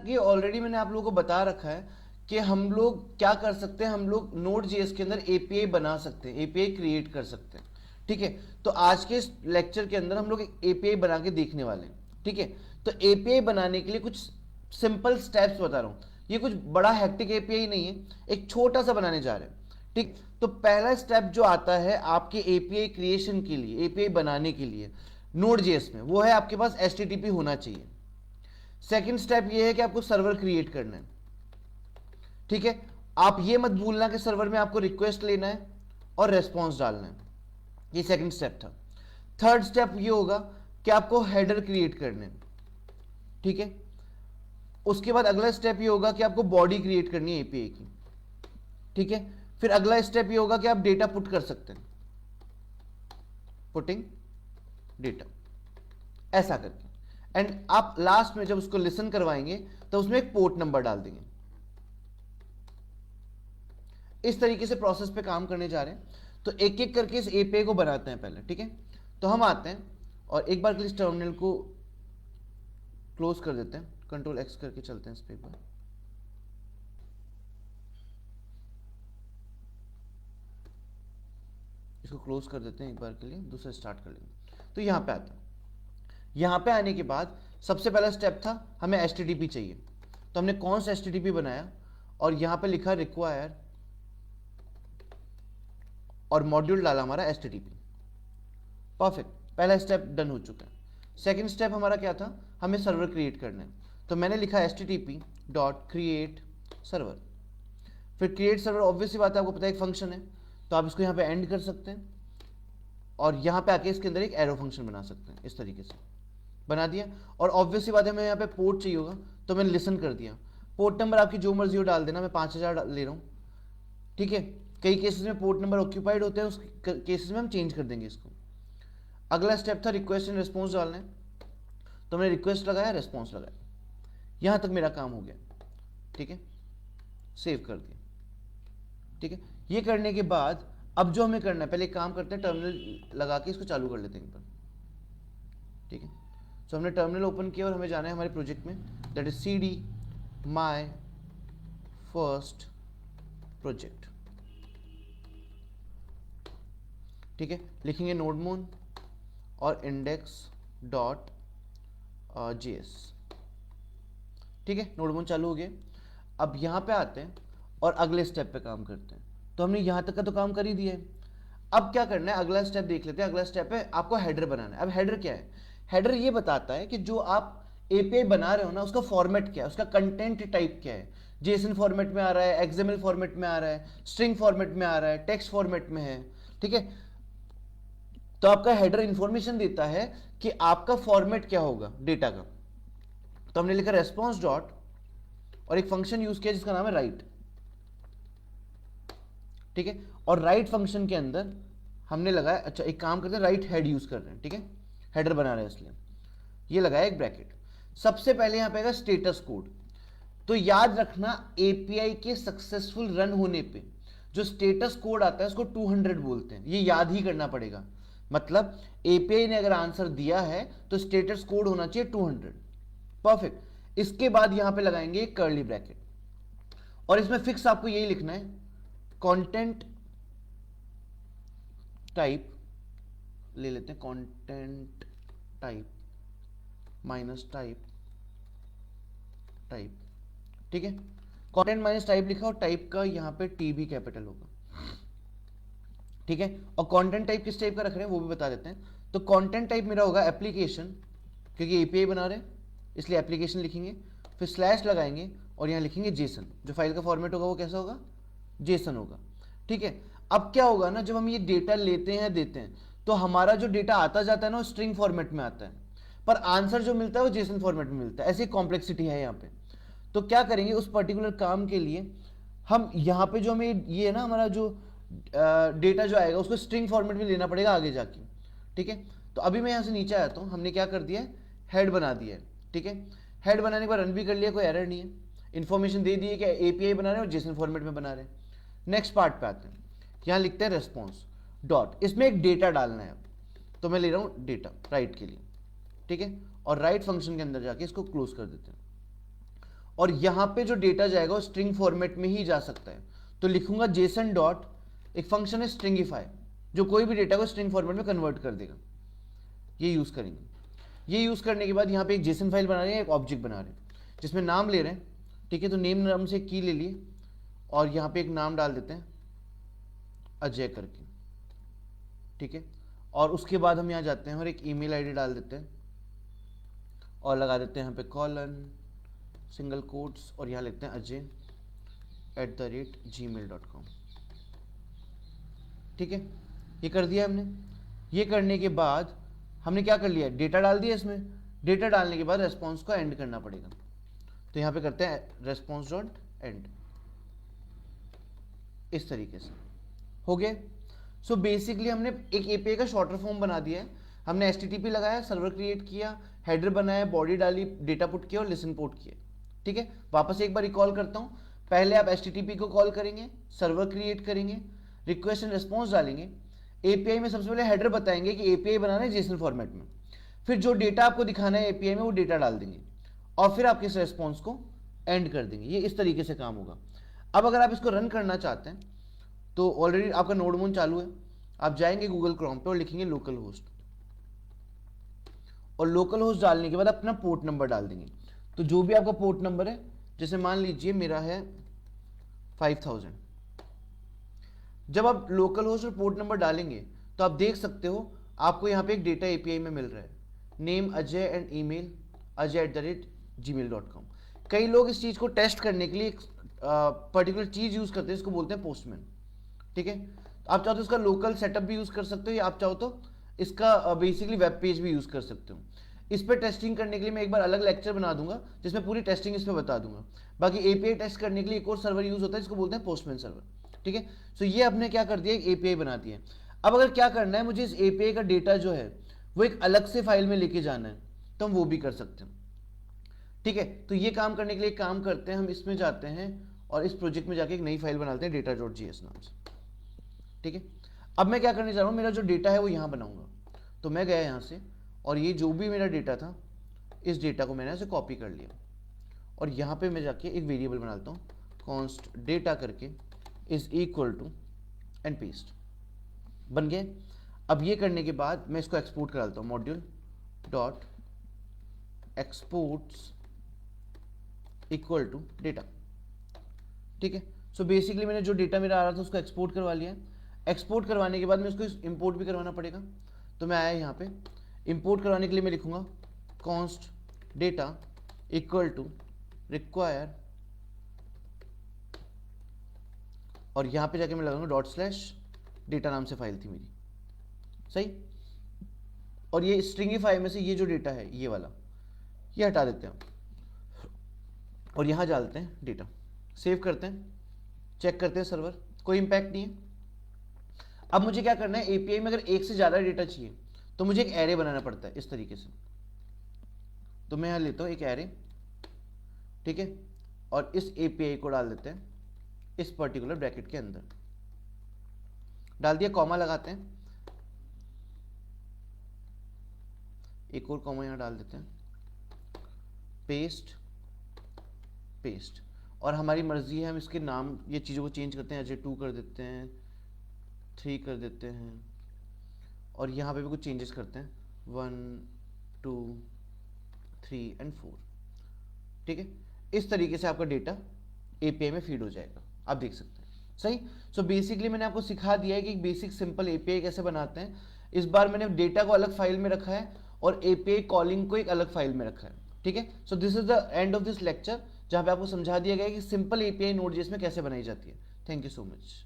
कि ऑलरेडी मैंने आप लोगों को बता रखा है कि हम लोग क्या कर सकते हैं, हम लोग Node.js के अंदर एपीआई बना सकते हैं, एपीआई क्रिएट कर सकते हैं। ठीक है, तो आज के इस लेक्चर के अंदर हम लोग एक एपीआई बना के देखने वाले हैं। ठीक है, तो एपीआई बनाने के लिए कुछ सिंपल स्टेप्स बता रहा हूं, ये कुछ बड़ा हेक्टिक एपीआई नहीं है, एक छोटा सा बनाने जा रहे हैं। ठीक, तो पहला स्टेप जो आता है आपके एपीआई क्रिएशन के लिए, एपीआई बनाने के लिए Node.js में, वो है आपके पास HTTP होना चाहिए। सेकंड स्टेप ये है कि आपको सर्वर क्रिएट करना है। ठीक है, आप ये मत भूलना कि सर्वर में आपको रिक्वेस्ट लेना है और रेस्पॉन्स डालना है, ये सेकंड स्टेप था। थर्ड स्टेप ये होगा कि आपको हेडर क्रिएट करने हैं। ठीक है, उसके बाद अगला स्टेप ये होगा कि आपको बॉडी क्रिएट करनी है एपीआई की। ठीक है, फिर अगला स्टेप ये होगा कि आप डेटा पुट कर सकते हैं, पुटिंग डेटा, ऐसा करके। एंड आप लास्ट में जब उसको लिसन करवाएंगे तो उसमें एक पोर्ट नंबर डाल देंगे। इस तरीके से प्रोसेस पे काम करने जा रहे हैं। तो एक एक करके इस एपीआई को बनाते हैं पहले। ठीक है, तो हम आते हैं और एक बार के लिए इस टर्मिनल को क्लोज कर देते हैं, कंट्रोल एक्स करके चलते हैं इस पे एक बार। इसको क्लोज कर देते हैं एक बार के लिए, दूसरा स्टार्ट कर लेंगे। तो यहां पे आते हैं, यहां पे आने के बाद सबसे पहला स्टेप था हमें HTTP चाहिए। तो हमने कौन सा HTTP बनाया और यहां पे लिखा रिक्वायर और मॉड्यूल डाला हमारा HTTP। परफेक्ट, पहला स्टेप डन हो चुका है। सेकंड स्टेप हमारा क्या था, हमें सर्वर क्रिएट करना है। तो मैंने लिखा HTTP डॉट क्रिएट सर्वर। फिर क्रिएट सर्वर ऑब्वियस सी बात है, आपको पता है एक फंक्शन है, तो आप इसको यहाँ पे एंड कर सकते हैं और यहाँ पे आके इसके अंदर एक एरो फंक्शन बना सकते हैं। इस तरीके से बना दिया। और ऑब्वियस सी बात है, हमें यहाँ पे पोर्ट चाहिए होगा, तो मैंने लिसन कर दिया। पोर्ट नंबर आपकी जो मर्जी हो डाल देना, मैं 5000 ले रहा हूँ। ठीक है, कई केसेस में पोर्ट नंबर ऑक्यूपाइड होते हैं, उस केसेस में हम चेंज कर देंगे इसको। अगला स्टेप था रिक्वेस्ट एंड रिस्पॉन्स डालना है, तो मैंने रिक्वेस्ट लगाया, रिस्पॉन्स लगाया। यहां तक मेरा काम हो गया। ठीक है, सेव कर दिया। ठीक है, ये करने के बाद अब जो हमें करना है, पहले एक काम करते हैं, टर्मिनल लगा के इसको चालू कर लेते हैं एक बार। ठीक है, तो हमने टर्मिनल ओपन किया और हमें जाना है हमारे प्रोजेक्ट में, that is cd my first project। ठीक है, लिखेंगे nodemon और index.js। ठीक है, nodemon चालू हो गया। अब यहां पे आते हैं और अगले स्टेप पे काम करते हैं। तो हमने यहां तक का तो काम कर ही दिया है। अब क्या करना है, अगला स्टेप देख लेते हैं। अगला स्टेप है आपको हेडर बनाना है। अब हेडर क्या है, हेडर ये बताता है कि जो आप एपीआई बना रहे हो ना, उसका फॉर्मेट क्या है, उसका कंटेंट टाइप क्या है। जेसन फॉर्मेट में आ रहा है, एक्सएमएल फॉर्मेट में आ रहा है, स्ट्रिंग फॉर्मेट में आ रहा है, टेक्स्ट फॉर्मेट में है। ठीक है, तो आपका हेडर इंफॉर्मेशन देता है कि आपका फॉर्मेट क्या होगा डेटा का। तो हमने लिखा रेस्पॉन्स डॉट और एक फंक्शन यूज किया जिसका नाम है राइट। ठीक है, और राइट फंक्शन के अंदर हमने लगाया, अच्छा एक काम करते हैं, राइट हेड यूज कर रहे हैं। ठीक है, हेडर बना रहे हैं इसलिए ये लगाया एक ब्रैकेट। सबसे पहले यहां पे आएगा स्टेटस कोड। तो याद रखना एपीआई के सक्सेसफुल रन होने पे जो स्टेटस कोड आता है उसको 200 बोलते हैं, ये याद ही करना पड़ेगा। मतलब एपीआई ने अगर आंसर दिया है तो स्टेटस कोड होना चाहिए 200। परफेक्ट, इसके बाद यहां पे लगाएंगे एक कर्ली ब्रैकेट और इसमें फिक्स आपको यही लिखना है, कंटेंट टाइप ले लेते हैं, content type minus type type. ठीक है, कंटेंट माइनस टाइप लिखा और टाइप का यहां पे टी भी कैपिटल होगा। ठीक है, और कंटेंट टाइप किस टाइप का रख रहे हैं वो भी बता देते हैं। तो कंटेंट टाइप मेरा होगा एप्लीकेशन, क्योंकि एपीआई बना रहे हैं इसलिए एप्लीकेशन लिखेंगे। फिर स्लैश लगाएंगे और यहां लिखेंगे जेसन। जो फाइल का फॉर्मेट होगा वो कैसा होगा, जेसन होगा। ठीक है, अब क्या होगा ना, जब हम ये डेटा लेते हैं देते हैं तो हमारा जो डेटा आता जाता है ना वो स्ट्रिंग फॉर्मेट में आता है, पर आंसर जो मिलता है वो जेसन फॉर्मेट में मिलता है। ऐसी कॉम्प्लेक्सिटी है यहाँ पे। तो क्या करेंगे, उस पर्टिकुलर काम के लिए हम यहाँ पे जो हमें ये है ना, हमारा जो डेटा जो आएगा उसको स्ट्रिंग फॉर्मेट में लेना पड़ेगा आगे जाके। ठीक है, तो अभी मैं यहाँ से नीचे आया, तो हमने क्या कर दिया है, हेड बना दिया है। ठीक है, हेड बनाने के बाद रन भी कर लिया, कोई एरर नहीं है, इन्फॉर्मेशन दे दी है कि एपीआई बना रहे हैं और जेसन फॉर्मेट में बना रहे हैं। नेक्स्ट पार्ट पे आते हैं, यहाँ लिखते हैं रेस्पॉन्स डॉट, इसमें एक डेटा डालना है। तो मैं ले रहा हूँ डेटा राइट के लिए। ठीक है, और राइट फंक्शन के अंदर जाके इसको क्लोज कर देते हैं और यहाँ पे जो डेटा जाएगा वो स्ट्रिंग फॉर्मेट में ही जा सकता है। तो लिखूंगा जेसन डॉट, एक फंक्शन है स्ट्रिंगिफाई, जो कोई भी डेटा को स्ट्रिंग फॉर्मेट में कन्वर्ट कर देगा। ये यूज़ करेंगे। ये यूज़ करने के बाद यहाँ पे एक जेसन फाइल बना रहे हैं, एक ऑब्जेक्ट बना रहे हैं जिसमें नाम ले रहे हैं। ठीक है, तो नेम नाम से की ले लिए और यहाँ पे एक नाम डाल देते हैं अजय करके। ठीक है, और उसके बाद हम यहाँ जाते हैं और एक ईमेल आईडी डाल देते हैं और लगा देते हैं यहाँ पे कॉलन सिंगल कोट्स और यहाँ लिखते हैं ajay@gmail.com। ठीक है, ये कर दिया हमने। ये करने के बाद हमने क्या कर लिया, डेटा डाल दिया इसमें। डेटा डालने के बाद रेस्पॉन्स को एंड करना पड़ेगा। तो यहाँ पे करते हैं रेस्पॉन्स डॉट एंड, इस तरीके से हो गए। सो बेसिकली हमने एक एपीआई का शॉर्टर फॉर्म बना दिया है। हमने एचटीटीपी लगाया, सर्वर क्रिएट किया, हेडर बनाया, बॉडी डाली, डेटा पुट किया और लिसन पोर्ट किया। ठीक है, वापस एक बार रिकॉल करता हूँ। पहले आप एचटीटीपी को कॉल करेंगे, सर्वर क्रिएट करेंगे, रिक्वेस्ट एंड रिस्पॉन्स डालेंगे। एपीआई में सबसे पहले हेडर बताएंगे कि एपीआई बनाना है जेसन फॉर्मेट में, फिर जो डेटा आपको दिखाना है एपीआई में वो डेटा डाल देंगे और फिर आपके इस रेस्पॉन्स को एंड कर देंगे। ये इस तरीके से काम होगा। अब अगर आप इसको रन करना चाहते हैं तो ऑलरेडी आपका नोडमोन चालू है, आप जाएंगे गूगल क्रोम पे और लिखेंगे लोकल होस्ट, और लोकल होस्ट डालने के बाद अपना पोर्ट नंबर डाल देंगे। तो जो भी आपका पोर्ट नंबर है, जैसे मान लीजिए मेरा है 5000। जब आप लोकल होस्ट और पोर्ट नंबर डालेंगे तो आप देख सकते हो आपको यहाँ पे एक डेटा एपीआई में मिल रहा है, name Ajay and email ajay@gmail.com। कई लोग इस चीज़ को टेस्ट करने के लिए एक पर्टिकुलर चीज़ यूज़ करते हैं, इसको बोलते हैं पोस्टमैन। ठीक है, आप चाहो तो इसका लोकल सेटअप भी यूज़ कर सकते हो, या आप चाहो तो इसका बेसिकली वेब पेज भी यूज़ कर सकते हो। इस पर टेस्टिंग करने के लिए मैं एक बार अलग लेक्चर बना दूंगा जिसमें पूरी टेस्टिंग इस पर बता दूंगा। बाकी एपीआई टेस्ट करने के लिए एक और सर्वर यूज़ होता है जिसको बोलते हैं पोस्टमैन सर्वर। ठीक है, सो ये आपने क्या कर दिया, एक एपीआई बना दिया। अब अगर क्या करना है, मुझे इस एपीआई का डेटा जो है वो एक अलग से फाइल में लेके जाना है, तो हम वो भी कर सकते हैं। ठीक है, तो ये काम करने के लिए काम करते हैं, हम इसमें जाते हैं और इस प्रोजेक्ट में जाके एक नई फाइल बनाते हैं data.js नाम से। ठीक है, अब मैं क्या करने जा रहा हूँ, मेरा जो डेटा है वो यहाँ बनाऊंगा। तो मैं गया यहाँ से और ये जो भी मेरा डेटा था, इस डेटा को मैंने ऐसे कॉपी कर लिया और यहाँ पे मैं जाके एक वेरिएबल बनाता हूँ कॉन्स्ट डेटा करके is equal to and paste, बन गए। अब ये करने के बाद मैं इसको एक्सपोर्ट कर डालता हूँ, module dot exports equal to data. ठीक है, सो बेसिकली मैंने जो डेटा मेरा आ रहा था उसको एक्सपोर्ट करवा लिया। एक्सपोर्ट करवाने के बाद मैं उसको इंपोर्ट भी करवाना पड़ेगा। तो मैं आया यहाँ पे, इंपोर्ट करवाने के लिए मैं लिखूंगा const data equal to require, और यहाँ पे जाके मैं लगाऊंगा ./डेटा नाम से फाइल थी मेरी, सही। और ये स्ट्रिंगिफाई में से ये जो डेटा है ये वाला, ये हटा देते हैं और यहाँ डालते हैं डेटा, सेव करते हैं, चेक करते हैं सर्वर, कोई इंपैक्ट नहीं है। अब मुझे क्या करना है, एपीआई में अगर एक से ज़्यादा डेटा चाहिए तो मुझे एक एरे बनाना पड़ता है इस तरीके से। तो मैं यहाँ लेता हूँ एक एरे, ठीक है, और इस एपीआई को डाल देते हैं इस पर्टिकुलर ब्रैकेट के अंदर, डाल दिया, कॉमा लगाते हैं, एक और कॉमा यहाँ डाल देते हैं, पेस्ट पेस्ट, और हमारी मर्जी है हम इसके नाम, ये चीज़ों को चेंज करते हैं, अजय 2 कर देते हैं, 3 कर देते हैं, और यहाँ पे भी कुछ चेंजेस करते हैं, 1 2 3 एंड 4। ठीक है, इस तरीके से आपका डेटा एपीआई में फीड हो जाएगा, आप देख सकते हैं, सही। सो बेसिकली मैंने आपको सिखा दिया है कि एक बेसिक सिंपल एपीआई कैसे बनाते हैं। इस बार मैंने डेटा को अलग फाइल में रखा है और एपीआई कॉलिंग को एक अलग फाइल में रखा है। ठीक है, so this is the end of this lecture, जहाँ पे आपको समझा दिया गया है कि सिंपल एपीआई नोड.जेएस में कैसे बनाई जाती है। Thank you so much.